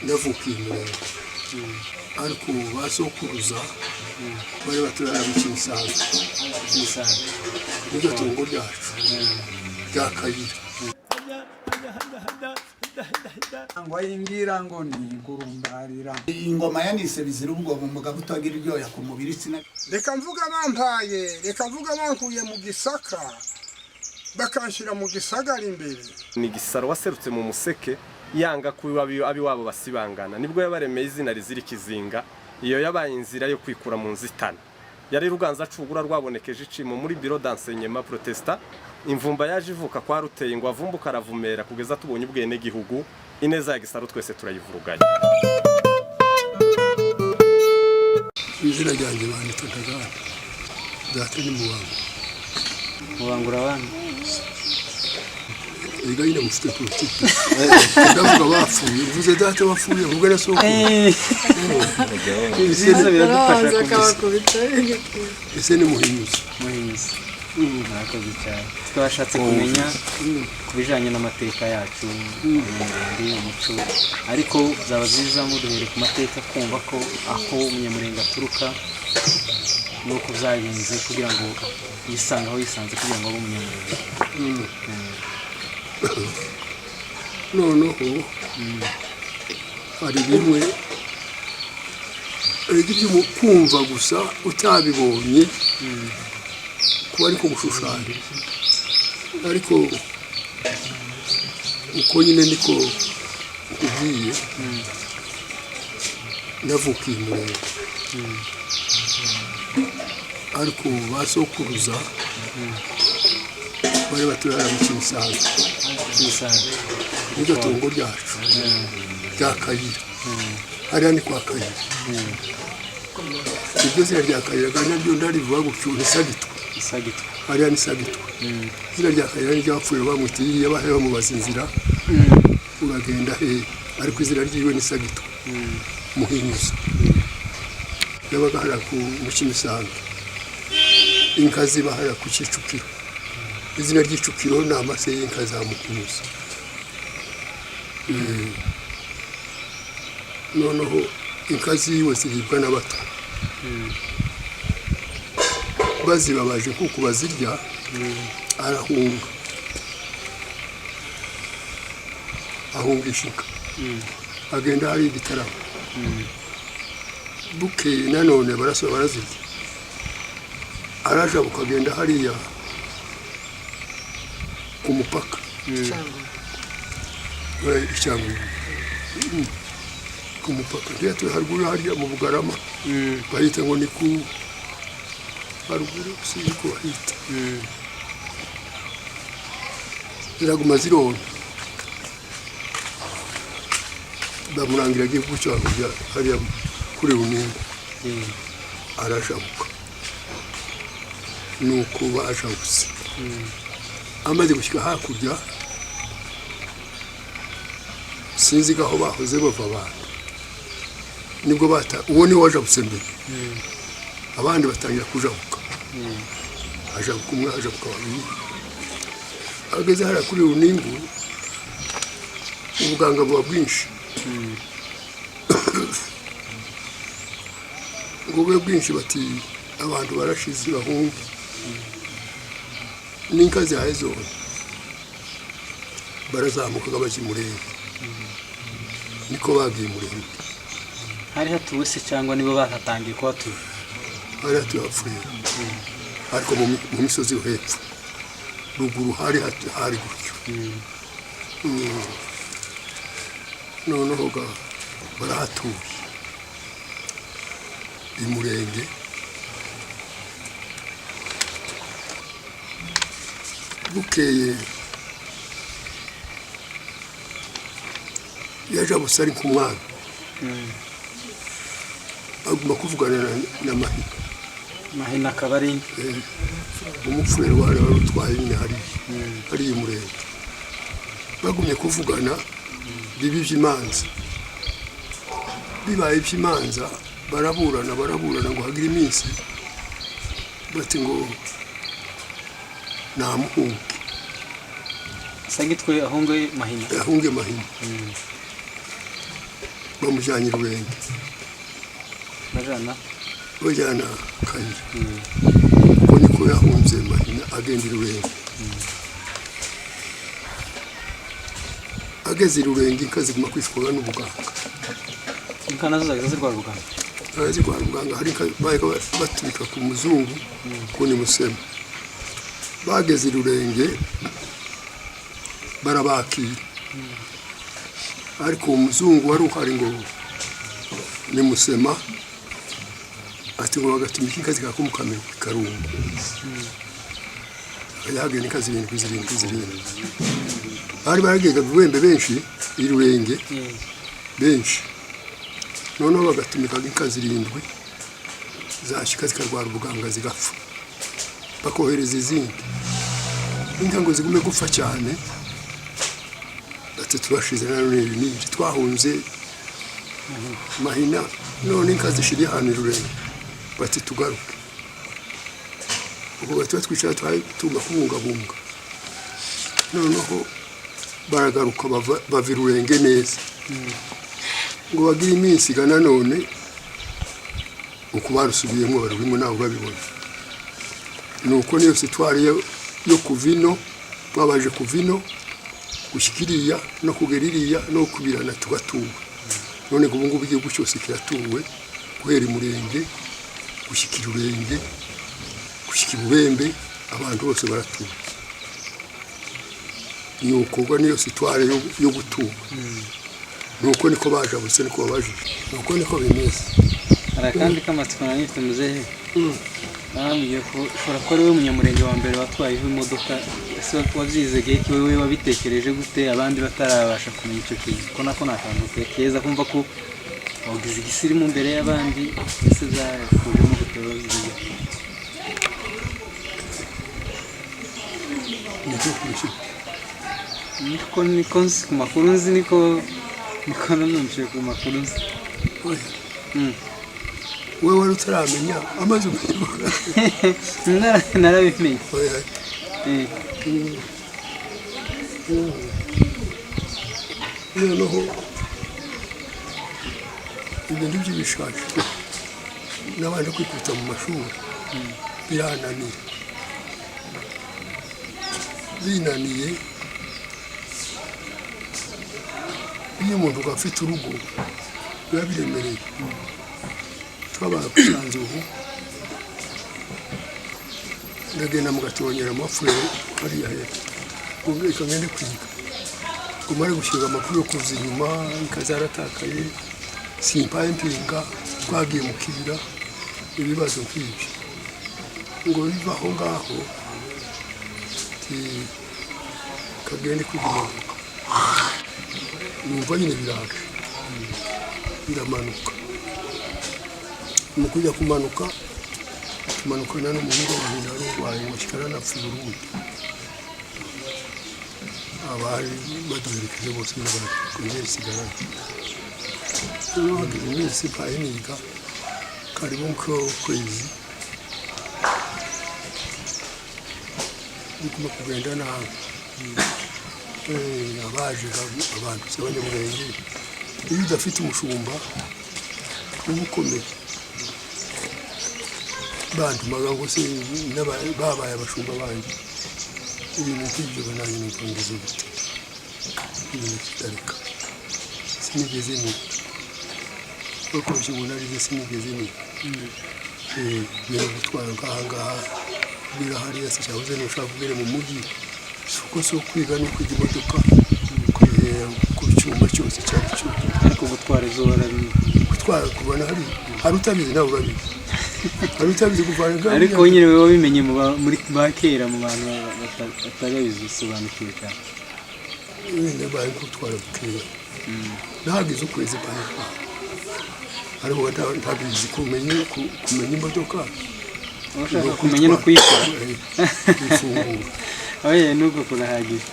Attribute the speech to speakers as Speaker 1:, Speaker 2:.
Speaker 1: navukiye umurenge ariko basokuruza bari baturara mu Kimisango niryo tungo ryacu rya Kayira
Speaker 2: ngo yingira ngo ni ngurumbarira
Speaker 3: ingoma yanise bizira ubwoba umugabo utagira iryoya ku mubiri sina
Speaker 2: reka mvuga bampaye reka mvuga bankuye mu Gisaka bakanshira mu Gisagara imbere
Speaker 4: ni Gisaro waserutse mu Museke yanga kuba abi wabo basibangana nibwo yabaremeye izina rizira Kizinga iyo yabaye inzira yo kwikura mu nzitana yari Ruganza acugura rwabonekeje icimo muri bureau d'enseignement protestant imvumba yaje ivuka kwa Ruteye ngo avumbuka aravumera kugeza tubonye ubwene gihugu ineza ya Gisaro twese turayivuruganye
Speaker 1: izina ryanjye banditse Ntaganda data ni
Speaker 5: Muwangura abana
Speaker 1: igayine mufite politiki ndavuga bapfuye uvuze data bapfuye vuga na soko
Speaker 5: ibyiza biradufasha
Speaker 6: kubita
Speaker 1: ese ni muhinyuza
Speaker 5: murakoze cyane twashatse kumenya kubijanye n'amateka yacu y'umurenge umuco ariko zaba ziza muduhere ku mateka kumva ko aho umunyamurenge aturuka nuko byagenze kugira ngo yisange aho yisanze kugira ngo abe umunyamurenge
Speaker 1: noneho hari bimwe ibyo kumva gusa utabibonye kuba ariko gushushanya ariko uko nyine niko ugiye navukiye umurenge ariko basokuruza bari baturara mu Kimisango niryo tungo ryacu rya Kayira hariya ni kwa Kayira iryo zina rya Kayira kandi nabyo ndarivuga gutyo ni Sagitwa hariya ni Sagitwa izina rya Kayira ni ryapfuye bamutiye yabahe bamubaza inzira uragenda he ariko izina ryiwe ni Sagitwa muhinyuza yabaga hariya mu Kimisango inka ziba hariya ku Kicukiro izina ry'Icukiro ni amase y'inka za Mukunyuza noneho inka ziwe ziribwa n'abato bazibabaje kuko bazirya arahunga ahungisha inka agenda hari igitaramo bukeye nanone barasaba barazirya araja bukagenda hariya ku mupaka icyango ku mupaka ntiyatuye haruguru hariya mu Bugarama bahita ngo ni ku haruguru sinzi ko bahita ziraguma zirona bamurangira igihugu cyabo hariya kuri Runingo arajabuka nuko bajabutse amaze gushyika hakurya sinzi aho bahoze bava abantu nibwo uwo ni wajabutse mbere abandi batangira kujabuka ajabuka umwe ajabuka babiri ageze hariya kuri Runingo ubuganga buba bwinshi ngo bube bwinshi bati abantu barashize bahunge n'inka zihaye zone barazamukaga bajya Murenge niko bagiye Murenge
Speaker 5: hari hatuwe se cyangwa nibo batatangiye kuhatura
Speaker 1: hari hatuye hapfuye ariko mu misozi yo hepfo ruguru hari gutyo noneho barahatuye i Murenge bukeye yajabutse ari ku mwana aguma kuvugana na
Speaker 5: Mahina akaba ari
Speaker 1: umupfurero wari utwaye nyine hariya i Murenge bagumye kuvugana biba iby'imanza bibaye iby'imanza baraburana ngo hagire iminsi bati ngo namuhunge
Speaker 5: Sagitwe ahunge Mahina
Speaker 1: bamujyanye Rurenge bajyana Kayira kuko niko yahunze Mahina agenda i Rurenge ageze i Rurenge inka ziguma kwishwaga n'ubuganga
Speaker 5: inka nazo zahise zirwara ubuganga
Speaker 1: hari inka baturika ku muzungu ko ni Musema bageze i Rurenge barabakira ariko umuzungu wari uhari ngo ni Musema ati ngo bagatumika inka zikakumukamira Karungu yahagenda inka zirindwi bari baragega Rwembe benshi i Rurenge benshi noneho bagatumika inka zirindwi zashika zikarwara ubuganga zigapfa bakohereza izindi inka ngo zigume gupfa cyane ati turashize none n'ibyo twahunze Mahina none inka zishiriye hano i Rurenge bati tugaruke ubwo bati twicara tugomba kubungabunga noneho baragaruka bava i Rurenge neza ngo bagire iminsi igana none uko barusubiyemo barurimo nabo babibona nuko niyo sitwari yo kuvino twabaje kuvino gushyikiriya no kugeririya no kubirana tugatuwe none ubu ngubu igihugu cyose kiratuwe guhera i Murenge gushyikira Urenge gushyikira Ubembe abantu bose baratuwe nuko niyo sitwari yo gutuwe nuko niko bajabutse niko babajije nuko niko bimeze
Speaker 5: hari kandi kamatsiko nanyifite muzehe bambwiye ko ushobora kuba ari we munyamurenge wa mbere watwayeho imodoka ese wabyizegeye ko wowe wabitekereje gute abandi batarabasha kumenya icyo kintu ko nako nakanduke keza kumva ko wagize igisirimu imbere y'abandi ese byakujemo gute wabiziye niko nzi ku makuru nzi niko nanumvise ku makuru nzi
Speaker 1: wewe wari utaramenya amaze kwibuka
Speaker 5: narabimenye
Speaker 1: noneho ibintu by'ibishaje n'abandi kwikuta mu mashuri binaniye iyo umuntu afite urugo biba biremereye twabaye kusanze ubu ndagenda mugatongera amafurero hariya hepfo ubwo ikagende kwiga umare gushyira amakuru yo kuza inyuma ikazaratakaye simpaye mpinga twagiye mu kibira ibibazo nk'ibyo ngo biva aho ngaho kagende kwiga imodoka numva nyine biraje biramanuka mu kujya kumanuka tumanukana n'umuhungu w'abahina arwaye ngo kikanapfa Burundi abari baduherekeje bose bari sigarana bageze iminsi mpaye niga karibu kwezi biguma kugenda nabi abaje abantu z'abanyamurenge iyo udafite umushumba uba ukomeye bantumaga ngo se babaye abashumba banjye ibintu nk'ibyo bananye n'ubwongereza gute ibintu kitarika sinigeze niga kuko ubona arize sinigeze niga bino gutwara ngaha birahariya se cyahoze n'ushaka kugera mu mujyi suko so kwiga no kwiga imodoka ku cyuma cyose cyari cyo
Speaker 5: ariko gutwara izo
Speaker 1: gutwara kubona hari utabizi nawe urabizi hari utabizi kuvana
Speaker 5: ariko nyine wewe wabimenye muri bakera mu bantu batarabizi bisobanukiwe cyane
Speaker 1: wenda baye gutwara bukera nahagize ukwezi baye ariko ntabizi kumenya imodoka
Speaker 5: urashaka kumenya no kuyikora oye nuko kurahagije